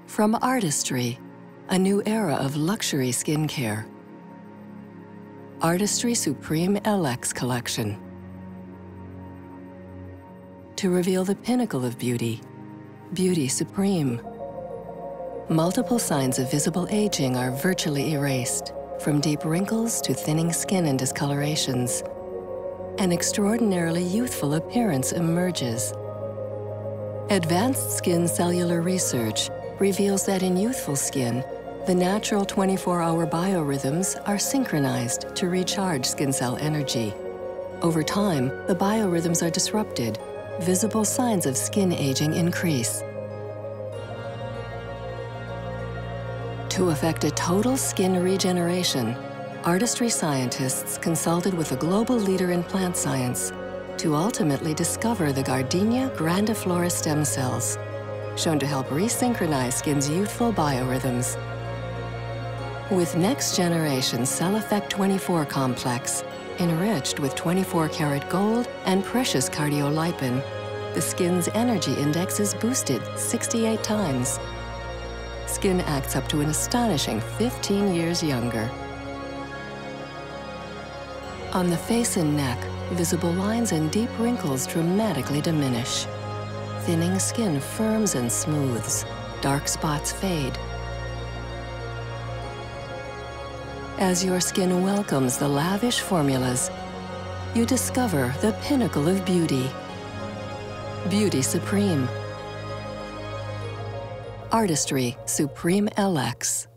From Artistry, a new era of luxury skincare. Artistry Supreme LX Collection. To reveal the pinnacle of beauty, Beauty Supreme. Multiple signs of visible aging are virtually erased, from deep wrinkles to thinning skin and discolorations. An extraordinarily youthful appearance emerges. Advanced skin cellular research reveals that in youthful skin, the natural 24-hour biorhythms are synchronized to recharge skin cell energy. Over time, the biorhythms are disrupted. Visible signs of skin aging increase. To effect a total skin regeneration, Artistry scientists consulted with a global leader in plant science to ultimately discover the Gardenia grandiflora stem cells, shown to help resynchronize skin's youthful biorhythms. With next-generation Cell Effect 24 complex, enriched with 24-karat gold and precious cardiolipin, the skin's energy index is boosted 68 times. Skin acts up to an astonishing 15 years younger. On the face and neck, visible lines and deep wrinkles dramatically diminish. Thinning skin firms and smooths. Dark spots fade. As your skin welcomes the lavish formulas, you discover the pinnacle of beauty. Beauty Supreme. Artistry Supreme LX.